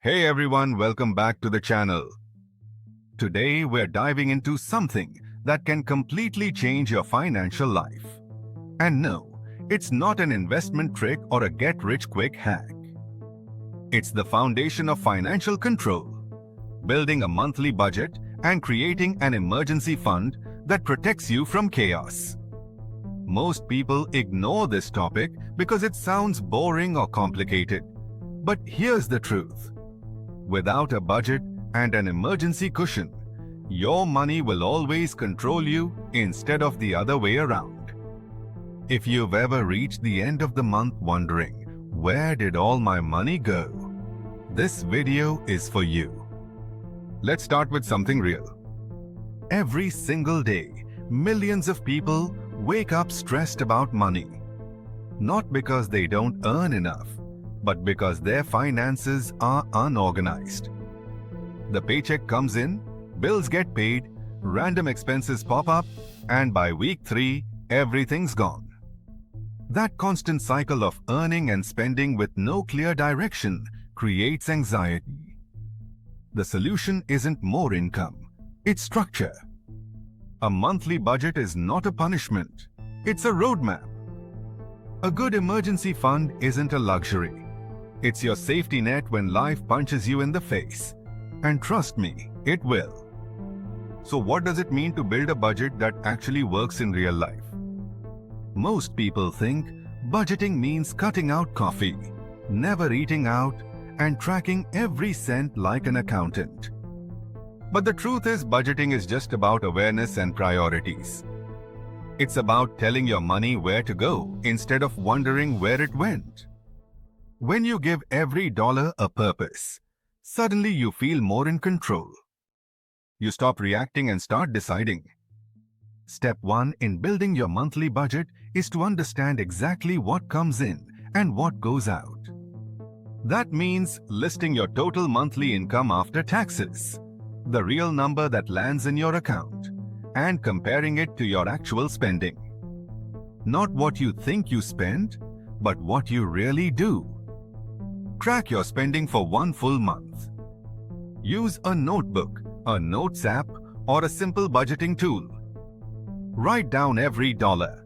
Hey everyone, welcome back to the channel. Today we're diving into something that can completely change your financial life. And no, it's not an investment trick or a get-rich-quick hack. It's the foundation of financial control, building a monthly budget and creating an emergency fund that protects you from chaos. Most people ignore this topic because it sounds boring or complicated. But here's the truth. Without a budget and an emergency cushion, your money will always control you instead of the other way around. If you've ever reached the end of the month wondering, where did all my money go? This video is for you. Let's start with something real. Every single day, millions of people wake up stressed about money. Not because they don't earn enough, but because their finances are unorganized. The paycheck comes in, bills get paid, random expenses pop up, and by week 3, everything's gone. That constant cycle of earning and spending with no clear direction creates anxiety. The solution isn't more income, it's structure. A monthly budget is not a punishment, it's a roadmap. A good emergency fund isn't a luxury. It's your safety net when life punches you in the face. And trust me, it will. So what does it mean to build a budget that actually works in real life? Most people think budgeting means cutting out coffee, never eating out, and tracking every cent like an accountant. But the truth is, budgeting is just about awareness and priorities. It's about telling your money where to go instead of wondering where it went. When you give every dollar a purpose, suddenly you feel more in control. You stop reacting and start deciding. Step 1 in building your monthly budget is to understand exactly what comes in and what goes out. That means listing your total monthly income after taxes, the real number that lands in your account, and comparing it to your actual spending. Not what you think you spend, but what you really do. Track your spending for one full month. Use a notebook, a notes app, or a simple budgeting tool. Write down every dollar.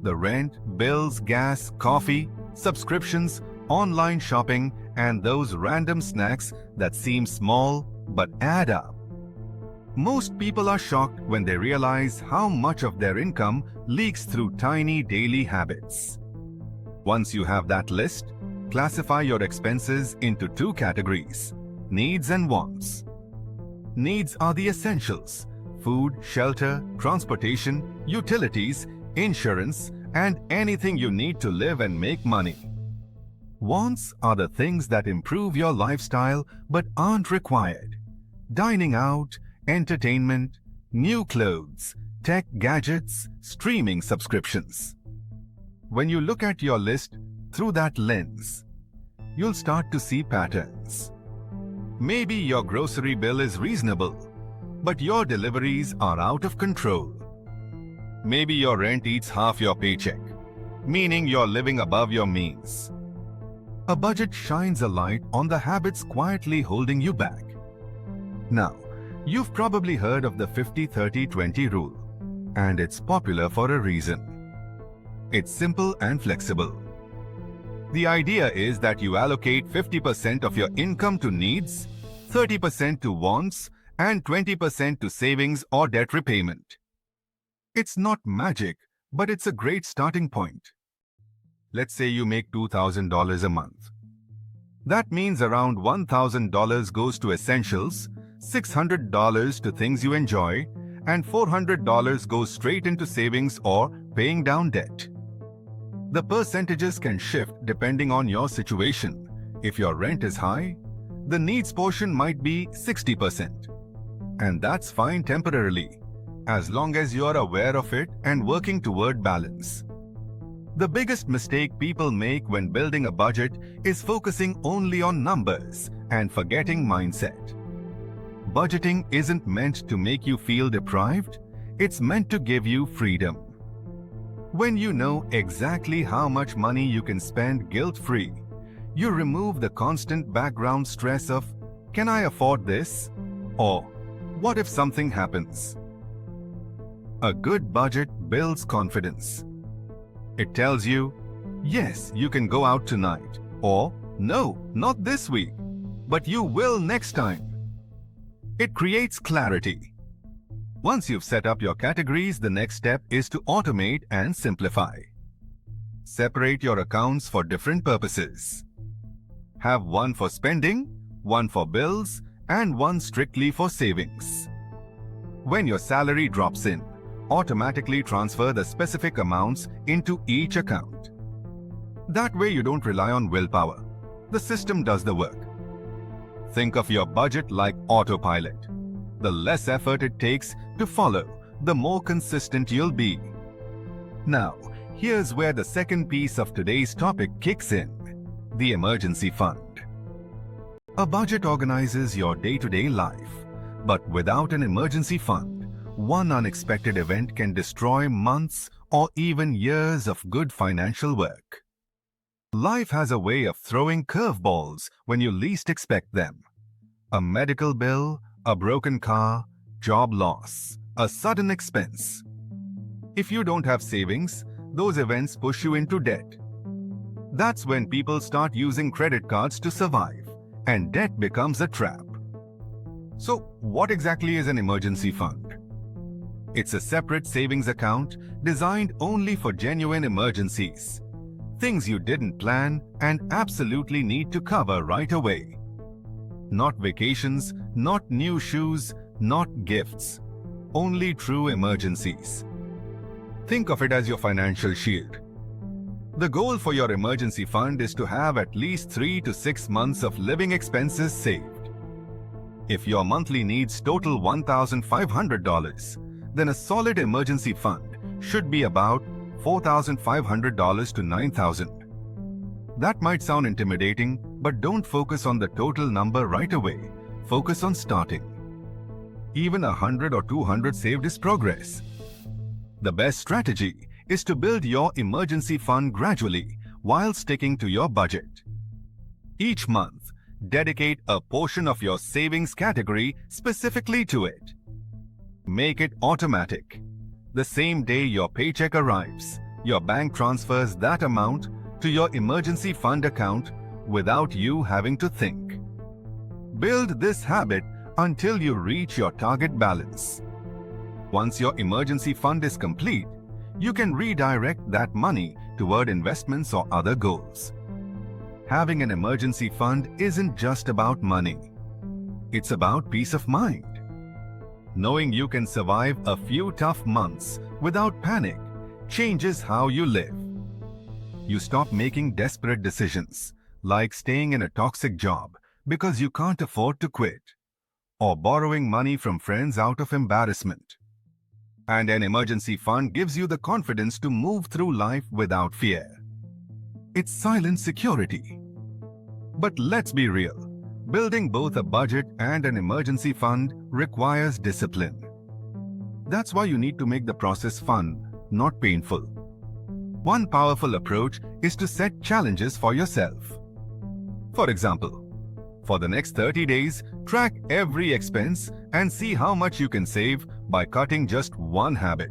The rent, bills, gas, coffee, subscriptions, online shopping, and those random snacks that seem small but add up. Most people are shocked when they realize how much of their income leaks through tiny daily habits. Once you have that list, classify your expenses into 2 categories, needs and wants. Needs are the essentials: food, shelter, transportation, utilities, insurance, and anything you need to live and make money. Wants are the things that improve your lifestyle but aren't required: dining out, entertainment, new clothes, tech gadgets, streaming subscriptions. When you look at your list through that lens, you'll start to see patterns. Maybe your grocery bill is reasonable, but your deliveries are out of control. Maybe your rent eats half your paycheck, meaning you're living above your means. A budget shines a light on the habits quietly holding you back. Now, you've probably heard of the 50-30-20 rule, and it's popular for a reason. It's simple and flexible. The idea is that you allocate 50% of your income to needs, 30% to wants, and 20% to savings or debt repayment. It's not magic, but it's a great starting point. Let's say you make $2,000 a month. That means around $1,000 goes to essentials, $600 to things you enjoy, and $400 goes straight into savings or paying down debt. The percentages can shift depending on your situation. If your rent is high, the needs portion might be 60%. And that's fine temporarily, as long as you're aware of it and working toward balance. The biggest mistake people make when building a budget is focusing only on numbers and forgetting mindset. Budgeting isn't meant to make you feel deprived, it's meant to give you freedom. When you know exactly how much money you can spend guilt-free, you remove the constant background stress of can I afford this? Or what if something happens? A good budget builds confidence. It tells you, yes, you can go out tonight, or no, not this week, but you will next time. It creates clarity. Once you've set up your categories, the next step is to automate and simplify. Separate your accounts for different purposes. Have one for spending, one for bills, and one strictly for savings. When your salary drops in, automatically transfer the specific amounts into each account. That way you don't rely on willpower. The system does the work. Think of your budget like autopilot. The less effort it takes to follow, the more consistent you'll be. Now, here's where the second piece of today's topic kicks in: the emergency fund. A budget organizes your day-to-day life, but without an emergency fund, one unexpected event can destroy months or even years of good financial work. Life has a way of throwing curveballs when you least expect them. A medical bill, a broken car, job loss, a sudden expense. If you don't have savings, those events push you into debt. That's when people start using credit cards to survive, and debt becomes a trap. So, what exactly is an emergency fund? It's a separate savings account designed only for genuine emergencies. Things you didn't plan and absolutely need to cover right away. Not vacations, not new shoes, not gifts. Only true emergencies. Think of it as your financial shield. The goal for your emergency fund is to have at least 3 to 6 months of living expenses saved. If your monthly needs total $1,500, then a solid emergency fund should be about $4,500 to $9,000. That might sound intimidating, but don't focus on the total number right away. Focus on starting. Even 100 or 200 saved is progress. The best strategy is to build your emergency fund gradually while sticking to your budget. Each month, dedicate a portion of your savings category specifically to it. Make it automatic. The same day your paycheck arrives, your bank transfers that amount to your emergency fund account without you having to think. Build this habit until you reach your target balance. Once your emergency fund is complete, you can redirect that money toward investments or other goals. Having an emergency fund isn't just about money. It's about peace of mind. Knowing you can survive a few tough months without panic changes how you live. You stop making desperate decisions, like staying in a toxic job because you can't afford to quit, or borrowing money from friends out of embarrassment. And an emergency fund gives you the confidence to move through life without fear. It's silent security. But let's be real. Building both a budget and an emergency fund requires discipline. That's why you need to make the process fun, not painful. One powerful approach is to set challenges for yourself. For example, for the next 30 days, track every expense and see how much you can save by cutting just one habit.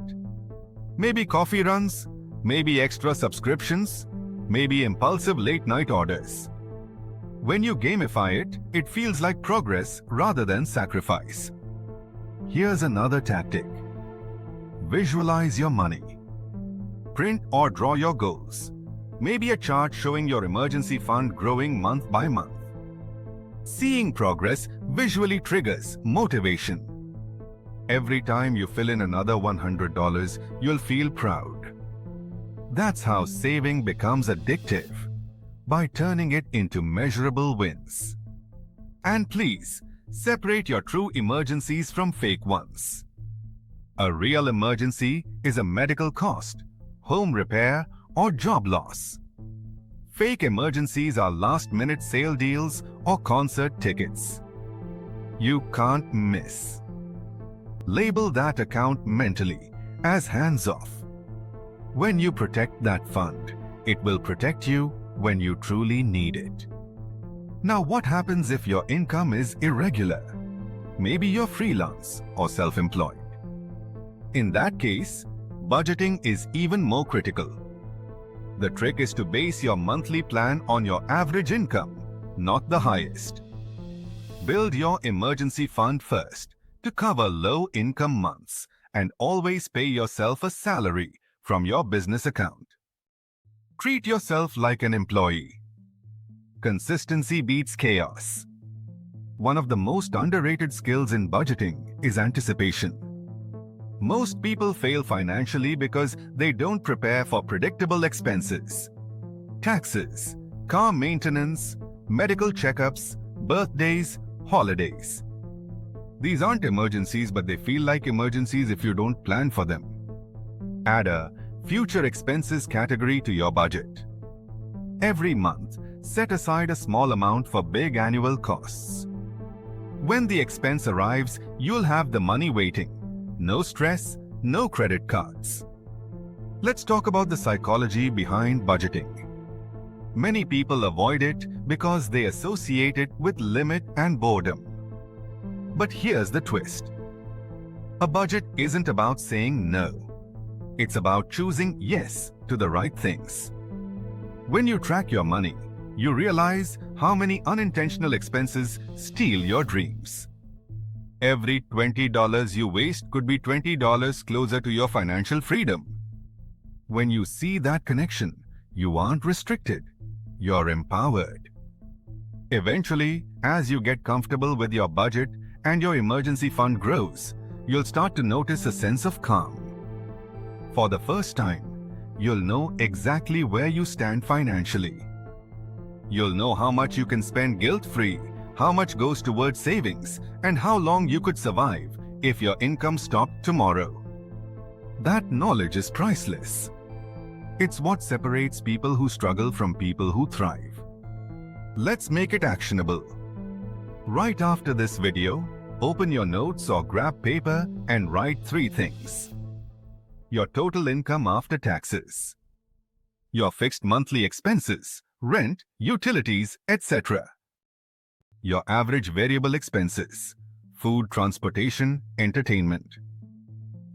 Maybe coffee runs, maybe extra subscriptions, maybe impulsive late-night orders. When you gamify it, it feels like progress rather than sacrifice. Here's another tactic. Visualize your money. Print or draw your goals. Maybe a chart showing your emergency fund growing month by month. Seeing progress visually triggers motivation. Every time you fill in another $100, you'll feel proud. That's how saving becomes addictive, by turning it into measurable wins. And please, separate your true emergencies from fake ones. A real emergency is a medical cost, home repair, or job loss. Fake emergencies are last-minute sale deals or concert tickets. You can't miss. Label that account mentally as hands-off. When you protect that fund, it will protect you when you truly need it. Now, what happens if your income is irregular? Maybe you're freelance or self-employed. In that case, budgeting is even more critical. The trick is to base your monthly plan on your average income, not the highest. Build your emergency fund first to cover low-income months and always pay yourself a salary from your business account. Treat yourself like an employee. Consistency beats chaos. One of the most underrated skills in budgeting is anticipation. Most people fail financially because they don't prepare for predictable expenses. Taxes, car maintenance, medical checkups, birthdays, holidays. These aren't emergencies, but they feel like emergencies if you don't plan for them. Add a future expenses category to your budget. Every month, set aside a small amount for big annual costs. When the expense arrives, you'll have the money waiting. No stress, no credit cards. Let's talk about the psychology behind budgeting. Many people avoid it because they associate it with limit and boredom. But here's the twist. A budget isn't about saying no. It's about choosing yes to the right things. When you track your money, you realize how many unintentional expenses steal your dreams. Every $20 you waste could be $20 closer to your financial freedom. When you see that connection, you aren't restricted, you're empowered. Eventually, as you get comfortable with your budget and your emergency fund grows, you'll start to notice a sense of calm. For the first time, you'll know exactly where you stand financially. You'll know how much you can spend guilt-free, how much goes towards savings, and how long you could survive if your income stopped tomorrow. That knowledge is priceless. It's what separates people who struggle from people who thrive. Let's make it actionable. Right after this video, open your notes or grab paper and write 3 things. Your total income after taxes. Your fixed monthly expenses, rent, utilities, etc. Your average variable expenses, food, transportation, entertainment.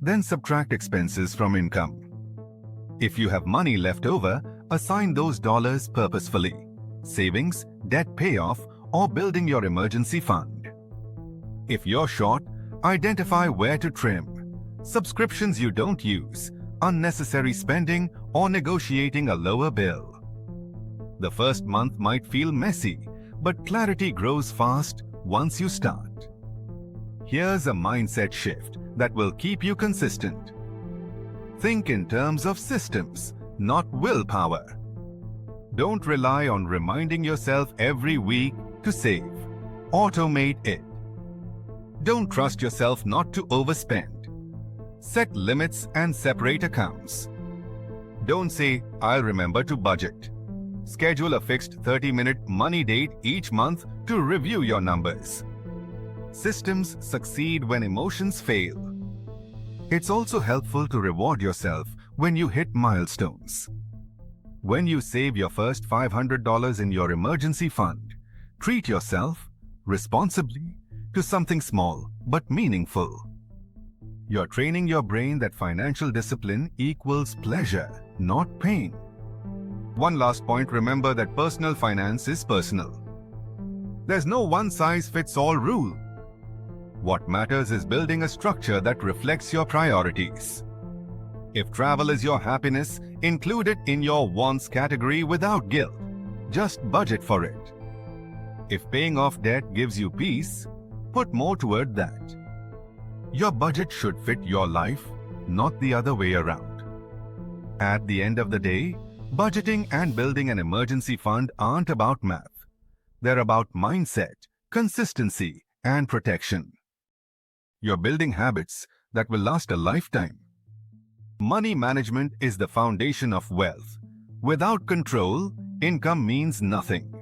Then subtract expenses from income. If you have money left over, assign those dollars purposefully. Savings, debt payoff, or building your emergency fund. If you're short, identify where to trim. Subscriptions you don't use, unnecessary spending, or negotiating a lower bill. The first month might feel messy, but clarity grows fast once you start. Here's a mindset shift that will keep you consistent. Think in terms of systems, not willpower. Don't rely on reminding yourself every week to save. Automate it. Don't trust yourself not to overspend. Set limits and separate accounts. Don't say, "I'll remember to budget." Schedule a fixed 30-minute money date each month to review your numbers. Systems succeed when emotions fail. It's also helpful to reward yourself when you hit milestones. When you save your first $500 in your emergency fund, treat yourself responsibly to something small but meaningful. You're training your brain that financial discipline equals pleasure, not pain. One last point, remember that personal finance is personal. There's no one-size-fits-all rule. What matters is building a structure that reflects your priorities. If travel is your happiness, include it in your wants category without guilt. Just budget for it. If paying off debt gives you peace, put more toward that. Your budget should fit your life, not the other way around. At the end of the day, budgeting and building an emergency fund aren't about math. They're about mindset, consistency, and protection. You're building habits that will last a lifetime. Money management is the foundation of wealth. Without control, income means nothing.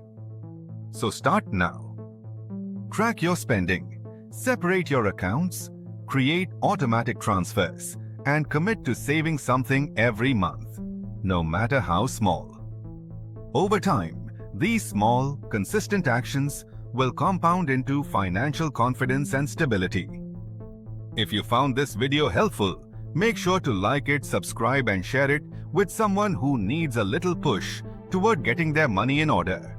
So start now. Track your spending, separate your accounts, create automatic transfers, and commit to saving something every month, no matter how small. Over time, These small, consistent actions will compound into financial confidence and stability. If you found this video helpful, make sure to like it, subscribe, and share it with someone who needs a little push toward getting their money in order.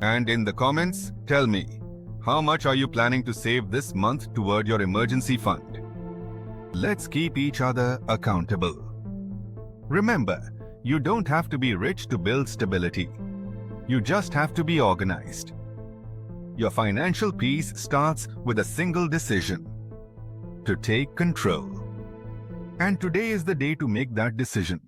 And in the comments, tell me, how much are you planning to save this month toward your emergency fund? Let's keep each other accountable. Remember, you don't have to be rich to build stability. You just have to be organized. Your financial peace starts with a single decision: to take control. And today is the day to make that decision.